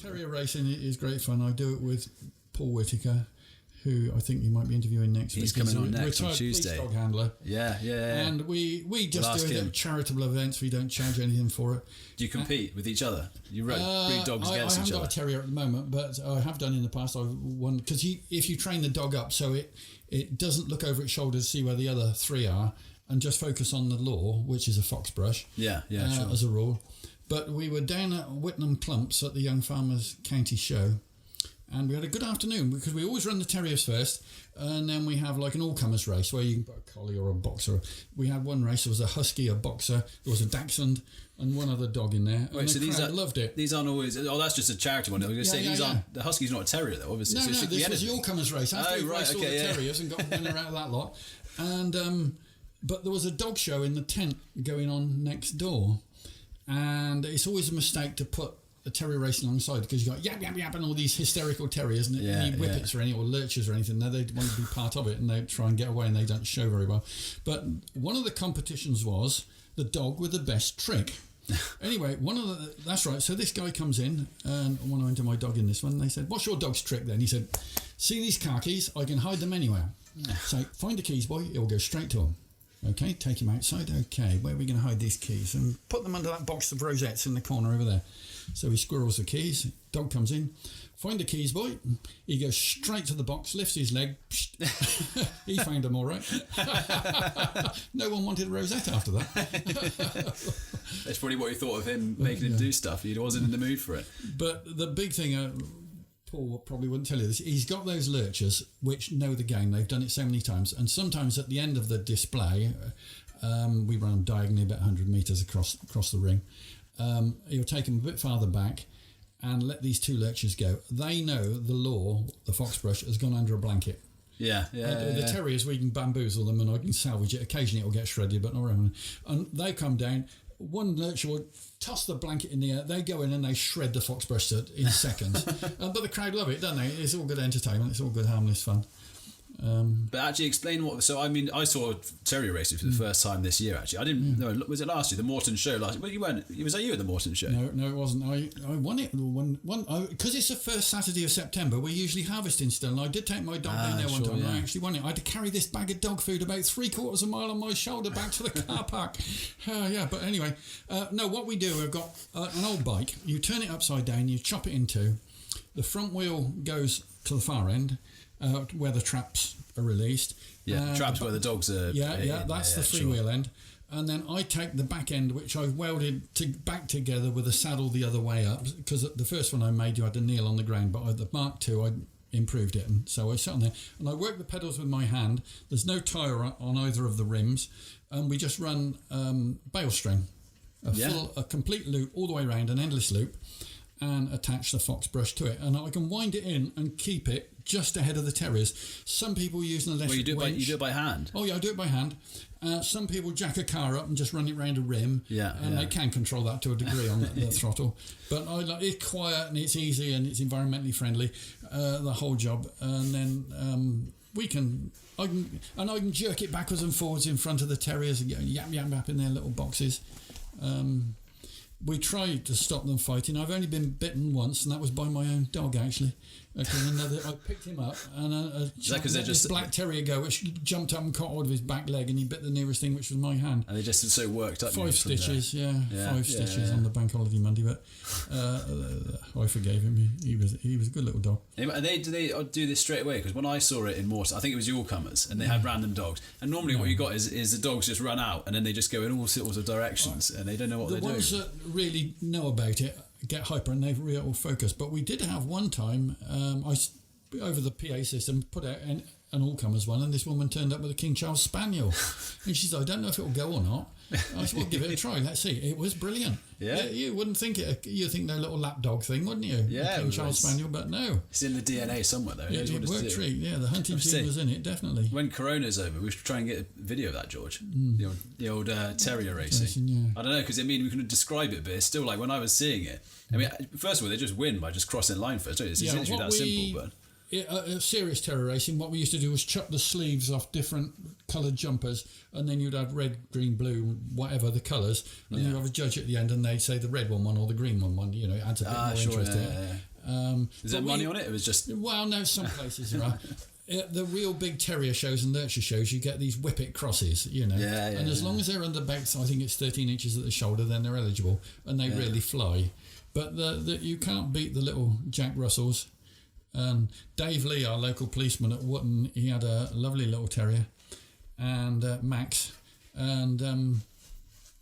Terrier Racing is great fun. I do it with Paul Whitaker, who I think you might be interviewing next week. He's coming on next on retired Tuesday. police dog handler. Yeah. And we just do it at charitable events. We don't charge anything for it. Do you compete with each other? You breed dogs against each other? I haven't got a terrier at the moment, but I have done in the past. I've won because if you train the dog up so it doesn't look over its shoulder to see where the other three are, and just focus on the law, which is a fox brush. Yeah, sure. As a rule. But we were down at Whitnam Clumps at the Young Farmers County Show, and we had a good afternoon because we always run the terriers first, and then we have like an all-comers race where you can put a collie or a boxer. We had one race, there was a husky, a boxer, there was a dachshund, and one other dog in there. Wait, and so the crowd loved it. These aren't always... Oh, that's just a charity one. I was going to say, these aren't... The husky's not a terrier, though, obviously. No, this was the all-comers race. After we raced all the terriers and got a winner out of that lot. And... but there was a dog show in the tent going on next door, and it's always a mistake to put a terrier racing alongside because you got yap yap yap and all these hysterical terriers and any whippets or any or lurchers or anything. Now they want to be part of it and they try and get away and they don't show very well. But one of the competitions was the dog with the best trick. Anyway, that's right. So this guy comes in and I want to enter my dog in this one. And they said, "What's your dog's trick?" Then he said, "See these car keys? I can hide them anywhere. So find the keys, boy. It'll go straight to them." Okay, take him outside. Okay, where are we going to hide these keys? And put them under that box of rosettes in the corner over there. So he squirrels the keys. Dog comes in. Find the keys, boy. He goes straight to the box, lifts his leg. He found them all right. No one wanted a rosette after that. That's probably what you thought of him making him do stuff. He wasn't in the mood for it. But the big thing... Paul probably wouldn't tell you this. He's got those lurchers which know the game. They've done it so many times. And sometimes at the end of the display, we run them diagonally about 100 metres across the ring. He'll take them a bit farther back and let these two lurchers go. They know the law, the fox brush, has gone under a blanket. The terriers, we can bamboozle them and I can salvage it. Occasionally it'll get shredded, but not really. And they come down. One lurcher will toss the blanket in the air. They go in and they shred the fox brush in seconds. But the crowd love it, don't they? It's all good entertainment. It's all good harmless fun. But actually explain what... So, I mean, I saw Terrier Racing for the first time this year, actually. I didn't know... Was it last year? The Morton show last year? Well, you weren't... Was that you at the Morton show? No, it wasn't. I won it. Because it's the first Saturday of September, we're usually harvesting still. And I did take my dog down there one time and I actually won it. I had to carry this bag of dog food about 3/4 of a mile on my shoulder back to the car park. But anyway. No, what we do, we've got an old bike. You turn it upside down, you chop it in two. The front wheel goes to the far end, where the traps are released. Traps where the dogs are... That's the freewheel end. And then I take the back end, which I've welded back together with a saddle the other way up, because the first one I made, you had to kneel on the ground, but at the Mark II, I improved it. And so I sat on there, and I work the pedals with my hand. There's no tyre on either of the rims, and we just run bale string, a complete loop all the way around, an endless loop, and attach the fox brush to it. And I can wind it in and keep it just ahead of the terriers. Some people use an electric winch. You do it by hand? Oh, yeah, I do it by hand. Some people jack a car up and just run it round a rim. They can control that to a degree on the throttle. But it's quiet and it's easy and it's environmentally friendly, the whole job. And then I can jerk it backwards and forwards in front of the terriers and get yap yap yap in their little boxes. We tried to stop them fighting. I've only been bitten once, and that was by my own dog, actually. I picked him up, and this black terrier go, which jumped up and caught hold of his back leg, and he bit the nearest thing, which was my hand. And they just so worked up. 5 stitches, five stitches on the bank holiday Monday, but I forgave him. He was a good little dog. And do they do this straight away? Because when I saw it in Morton, I think it was your comers, and they had random dogs. And normally what you got is the dogs just run out, and then they just go in all sorts of directions, and they don't know what they're doing. The ones that really know about it get hyper and they've real focus. But we did have one time, over the PA system, put out an all-comers one, and this woman turned up with a King Charles Spaniel. And she said, "I don't know if it'll go or not." I said, "Well, give it a try. Let's see." It was brilliant. Yeah. You wouldn't think it. You think their little lap dog thing, wouldn't you? Yeah. King Charles Spaniel, but no. It's in the DNA somewhere, though. It worked treat. Yeah, the hunting team was in it, definitely. When Corona's over, we should try and get a video of that, George. The old Terrier Racing. I don't know, because we can describe it, but it's still like when I was seeing it. First of all, they just win by just crossing line first. It's literally that simple, but. Serious Terrier Racing, what we used to do was chop the sleeves off different coloured jumpers, and then you'd have red, green, blue, whatever the colours, and you'd have a judge at the end, and they'd say the red one won or the green one won. It adds a bit more interest to it. Is there money on it? It was just... Well, no, some places there are. The real big terrier shows and lurcher shows, you get these whippet crosses, and as long as they're under backs, I think it's 13 inches at the shoulder, then they're eligible, and they really fly. But you can't beat the little Jack Russells. Dave Lee, our local policeman at Wootton, he had a lovely little terrier, and Max, and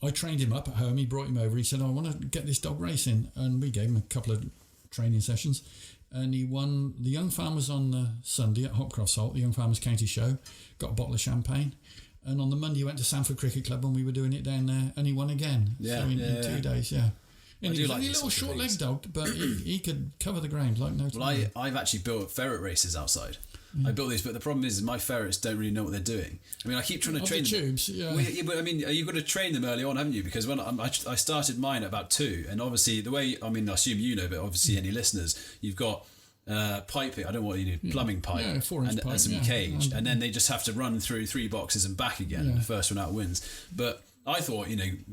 I trained him up at home. He brought him over. He said, I want to get this dog racing, and we gave him a couple of training sessions, and he won the Young Farmers on the Sunday at Hopcroft Holt, the Young Farmers County Show, got a bottle of champagne, and on the Monday he went to Sanford Cricket Club when we were doing it down there, and he won again. So in 2 days, And he was only a little short-legged dog, but he could cover the ground like no time. Well, I've actually built ferret races outside. I built these, but the problem is my ferrets don't really know what they're doing. I mean, I keep trying to train the tubes, them. Well, but I mean, you've got to train them early on, haven't you? Because when I started mine at about 2, and obviously the way, I mean, I assume you know, but obviously any listeners, you've got piping, I don't know what you need, plumbing pipe, 4-inch pipe, and some cage, and then they just have to run through 3 boxes and back again, and the first one out wins. But I thought,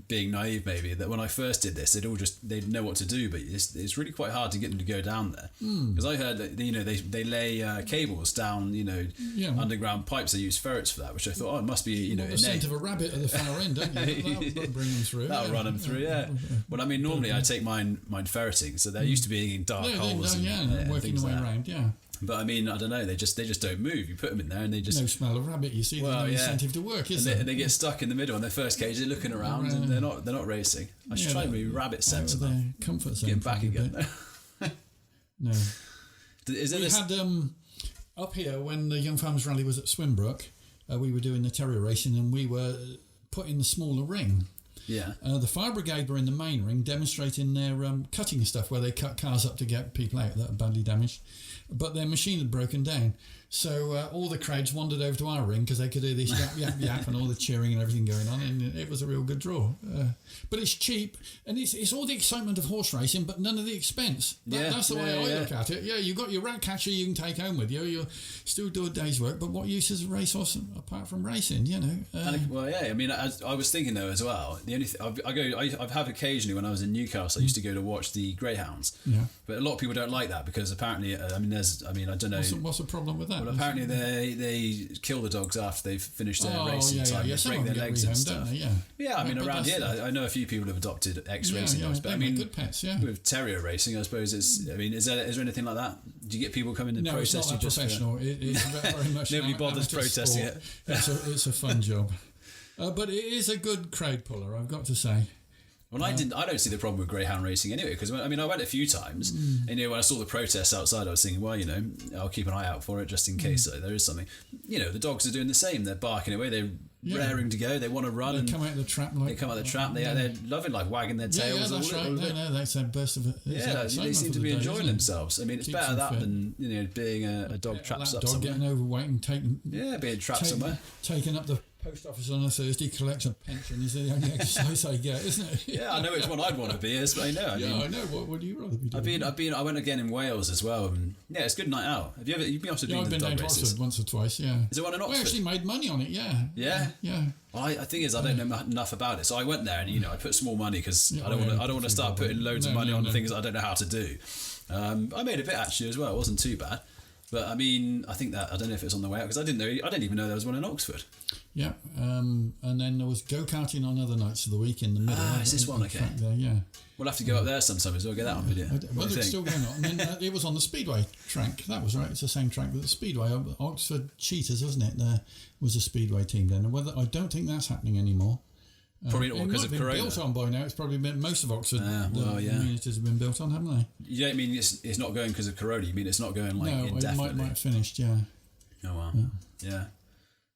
being naive maybe, that when I first did this, they'd know what to do, but it's really quite hard to get them to go down there. Because I heard that they lay cables down, underground pipes. They use ferrets for that, which I thought, it must be the scent of a rabbit at the far end, don't you? That'll bring them through. That'll run them through, yeah. Well, I mean, normally I take mine ferreting, so they're used to being in dark holes, and working their way around, But I mean, I don't know. They just don't move. You put them in there, and they just no smell of rabbit. You see, there's no incentive to work, is there? And they get stuck in the middle on their first cage. They're looking around, and they're not racing. I should try and be rabbit sensible. Comfort zone. Get back again. No. We had up here when the Young Farmers Rally was at Swinbrook. We were doing the Terrier Racing, and we were putting the smaller ring. Yeah. The fire brigade were in the main ring demonstrating their cutting stuff, where they cut cars up to get people out that are badly damaged. But their machine had broken down. So all the crowds wandered over to our ring because they could hear this yap, yap, yap and all the cheering and everything going on. And it was a real good draw. But it's cheap. And it's all the excitement of horse racing, but none of the expense. That's the way I look at it. Yeah, you've got your rat catcher you can take home with you. You'll still do a day's work. But what use is a racehorse apart from racing, I mean, I was thinking, though, as well, the only thing, I've had occasionally when I was in Newcastle, I used to go to watch the Greyhounds. Yeah. But a lot of people don't like that because apparently, I don't know. What's the problem with that? Well, apparently they kill the dogs after they've finished their racing time. They break their legs and stuff. I mean, around here, I know a few people have adopted ex-racing dogs, but I mean, good pets, with Terrier Racing, I suppose is there anything like that? Do you get people coming to protest? No, it's not professional. It's very much nobody bothers protesting it. It's a fun job, but it is a good crowd puller, I've got to say. Well, I don't see the problem with Greyhound Racing anyway, because I went a few times, and when I saw the protests outside, I was thinking, well, I'll keep an eye out for it just in case there is something. The dogs are doing the same. They're barking away. They're raring to go. They want to run. They come out of the trap. They're loving life, wagging their tails. Yeah, that's right. That's a burst of it. They seem to be enjoying themselves. I mean, it's better that than being a dog trapped up somewhere. Getting overweight and taking being trapped somewhere, taking up the post office on a Thursday, collects a pension is the only exercise they get, isn't it? Yeah, I know which one I'd want to be. I know. What would you rather be doing? I went again in Wales as well. And it's a good night out. You've been off to do the dog races? I've been down to Oxford once or twice. Yeah. Is it one in Oxford? We actually made money on it. Yeah. Yeah. Yeah. Well, I think I don't know enough about it, so I went there and I put small money because I don't want to start putting loads of money on things I don't know how to do. I made a bit actually as well. It wasn't too bad. But I mean, I think that I don't know if it's on the way out because I didn't even know there was one in Oxford. Yeah, and then there was go-karting on other nights of the week in the middle. Is this one okay? There, yeah. We'll have to go up there sometime as well. Get that on video. Well, it's still going on. And then it was on the Speedway track. That was right. It's the same track that the Speedway. Oxford Cheetahs, wasn't it? There was a Speedway team then. And I don't think that's happening anymore. Probably not because of Corona. Built on by now. It's probably been most of Oxford. Communities have been built on, haven't they? You don't mean it's not going because of Corona? You mean it's not going indefinitely? No, it might have finished. Yeah. Oh wow. Yeah.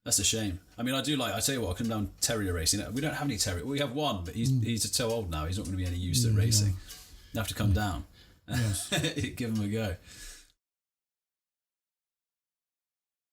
That's a shame. I mean, I tell you what, I'll come down Terrier Racing. We don't have any Terrier. We have one, but he's so old now. He's not going to be any use at racing. You have to come down. Yes. Give him a go.